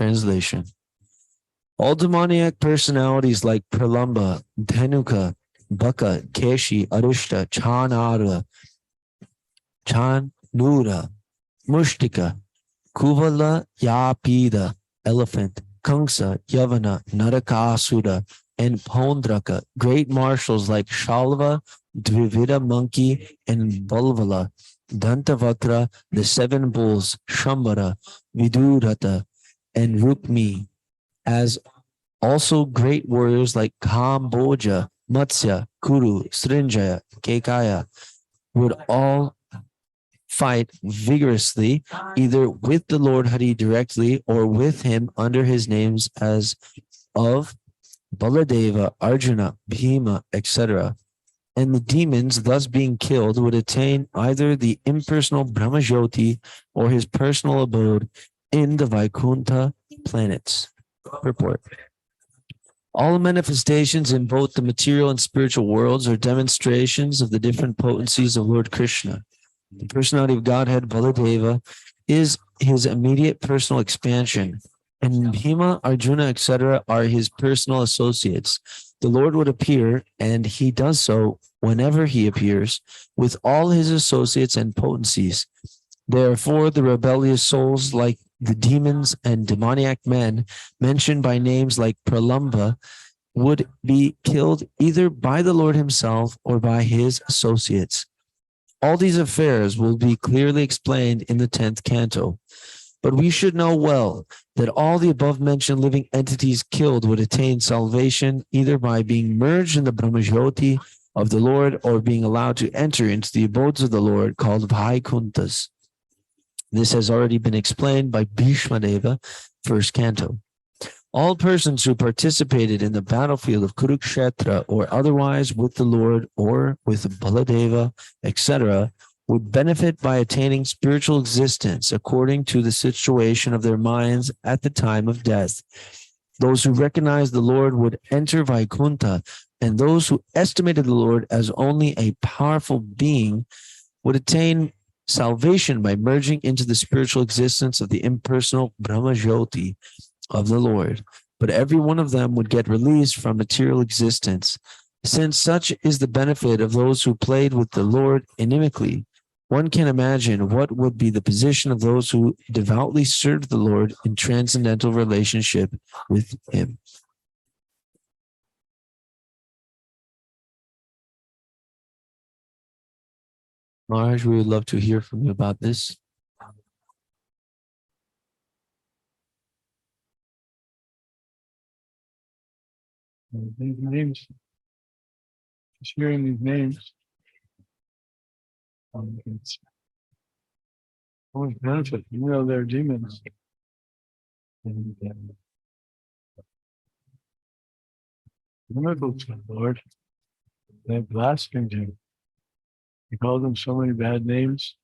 Translation. All demoniac personalities like Pralamba, Dhanuka, Baka, Keshi, Arishta, Chanara, Chanura, Mushtika, Kuvala, Yapida, elephant, Kangsa, Yavana, Narakasura, and Pondraka, great marshals like Shalva, Dvivida monkey, and Balvala, Dantavakra, the seven bulls, Shambara, Vidurata, and Rukmi, as also great warriors like Kamboja, Matsya, Kuru, Srinjaya, Kekaya, would all fight vigorously, either with the Lord Hari directly or with him under his names as of Baladeva, Arjuna, Bhima, etc. And the demons, thus being killed, would attain either the impersonal Brahmajyoti or his personal abode in the Vaikuntha planets. Purport. All manifestations in both the material and spiritual worlds are demonstrations of the different potencies of Lord Krishna. The personality of Godhead, Baladeva, is his immediate personal expansion, and Bhima, Arjuna, etc. are his personal associates. The Lord would appear, and he does so whenever he appears, with all his associates and potencies. Therefore, the rebellious souls, like the demons and demoniac men mentioned by names like Pralamba, would be killed either by the Lord himself or by his associates. All these affairs will be clearly explained in the 10th canto. But we should know well that all the above-mentioned living entities killed would attain salvation either by being merged in the Brahmajyoti of the Lord or being allowed to enter into the abodes of the Lord called Vaikunthas. This has already been explained by Bhishmadeva, 1st canto. All persons who participated in the battlefield of Kurukshetra or otherwise with the Lord or with Baladeva, etc., would benefit by attaining spiritual existence according to the situation of their minds at the time of death. Those who recognized the Lord would enter Vaikuntha, and those who estimated the Lord as only a powerful being would attain salvation by merging into the spiritual existence of the impersonal Brahmajyoti of the Lord, but every one of them would get released from material existence. Since such is the benefit of those who played with the Lord inimically, one can imagine what would be the position of those who devoutly served the Lord in transcendental relationship with him. Maharaj, we would love to hear from you about this. These names, just hearing these names, it's always benefit. You know, they're demons. And miracles from the Lord, they blasphemed him. He called them so many bad names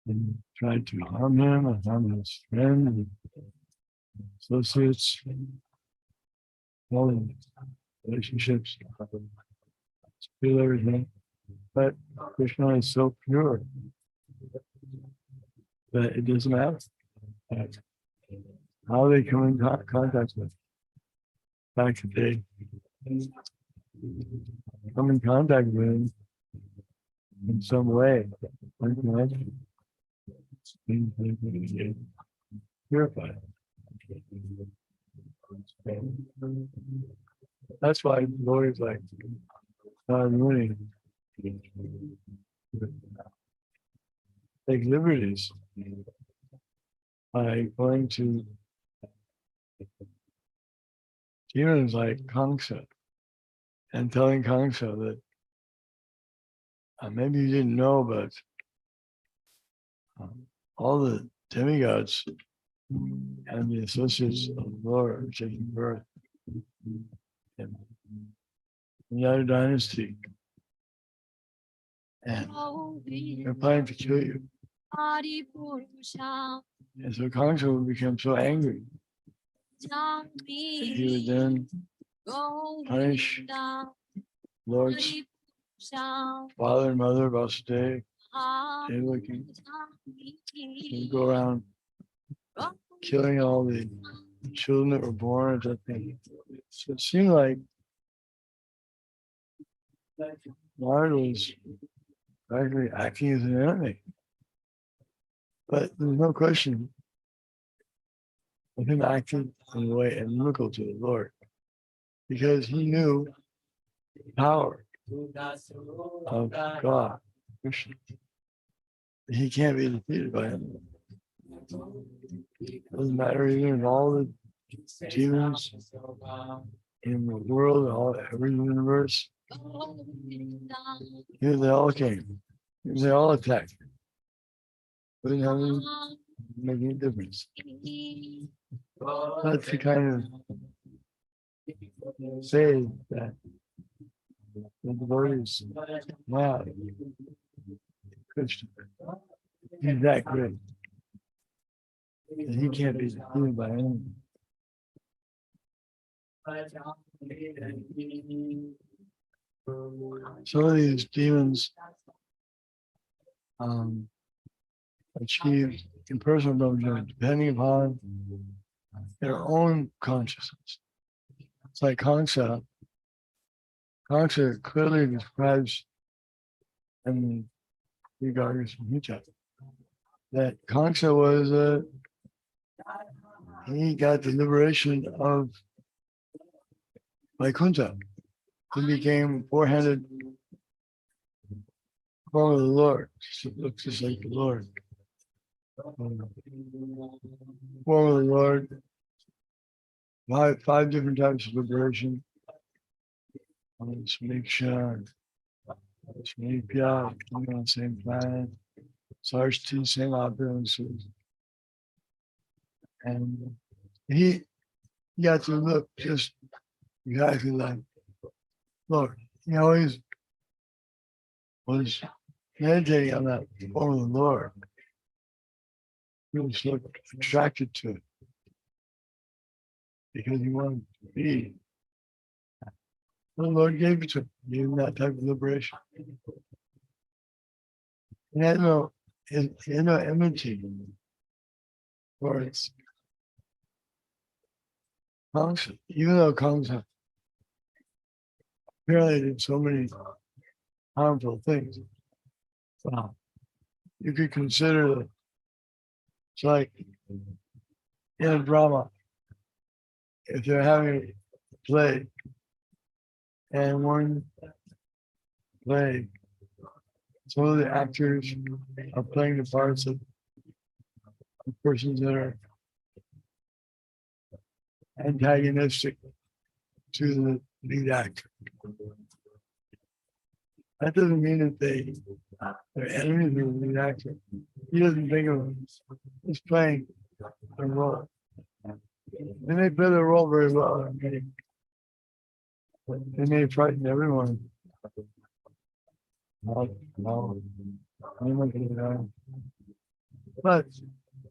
and tried to harm him and harm his friend and associates, all in relationships, feel everything. But Krishna is so pure that it doesn't matter how they come in contact with. Back today, come in contact with him in some way, purified. That's why the Lord is like, Muni, take liberties by going to demons like Kamsa and telling Kamsa that maybe you didn't know, but all the demigods and the associates of the Lord are taking birth in another dynasty, and they're planning to kill you. And so Kamsa would become so angry, he would then punish Lord's father and mother, Vasudeva, Devaki. He would go around killing all the children that were born at that time. So it seemed like Lord was actually acting as an enemy. But there's no question of him acting in a way inimical to the Lord, because he knew the power of God, Krishna. He can't be defeated by him. Doesn't matter even if all the demons in the world, every universe, here they all came. Here they all attacked. Wouldn't have make any difference. That's the kind of say that the devotees have. Krishna. He's that great. And he can't be defeated by anyone. Some of these demons achieve impersonal brahmacari depending upon their own consciousness. It's like Kamsa. Kamsa clearly describes in the Bhagavatam that Kamsa was he got the liberation of Vaikuntha. He became four-handed form of the Lord. It looks just like the Lord. Form of the Lord. Five different types of liberation. Smiksha, Smipya, on the same planet. Sarshti, same opulences. And he got to look just exactly like Lord. He always was meditating on that form of the Lord. He was so attracted to it because he wanted to be. The Lord gave it to him, gave him that type of liberation. He had no enmity towards Kamsa, even though Kamsa apparently did so many harmful things. Wow. You could consider that it's like in a drama, if they're having a play and one play, some of the actors are playing the parts of persons that are antagonistic to the lead actor. That doesn't mean that they're enemies of the lead actor. He doesn't think of them. He's playing the role. And they play the role very well. They may frighten everyone. But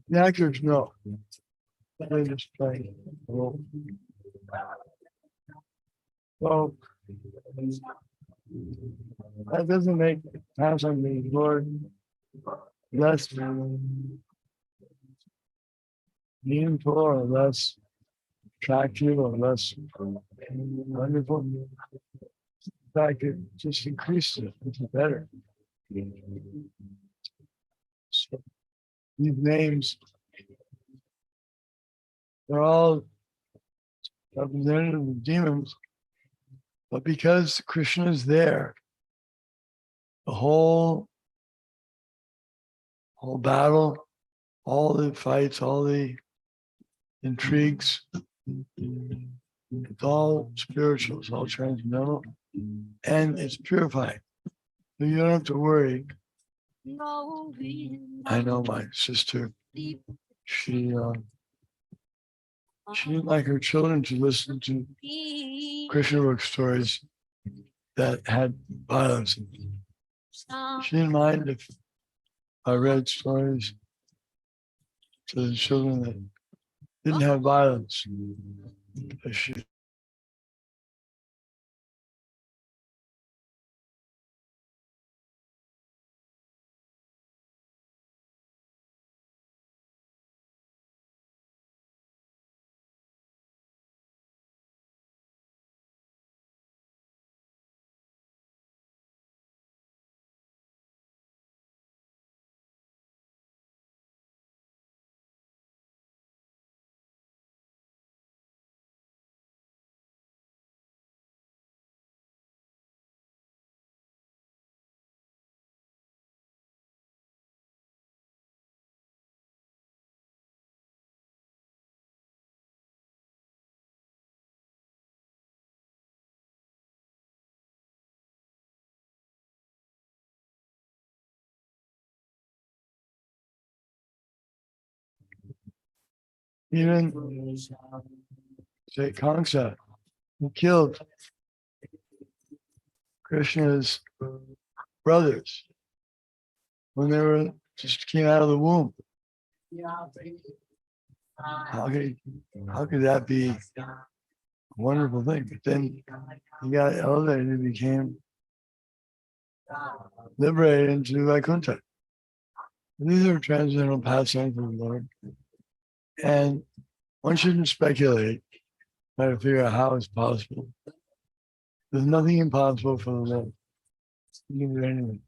the actors know. They just play the role. So that doesn't make perhaps I'm the Lord less meaningful or less attractive or less wonderful. In fact, it just increases it. It's better. So these names, they're all representative of demons, but because Krishna is there, the whole battle, all the fights, all the intrigues, it's all spiritual, it's all transcendental, and it's purified. So you don't have to worry. I know my sister, she didn't like her children to listen to Krishna book stories that had violence in them. She didn't mind if I read stories to the children that didn't have violence. She Even say Kamsa, who killed Krishna's brothers when they were just came out of the womb. How could that be a wonderful thing? But then he got elevated and became liberated into Vaikuntha. These are transcendental pastimes of the Lord. And one shouldn't speculate, try to figure out how it's possible. There's nothing impossible for the Lord. You can do anything.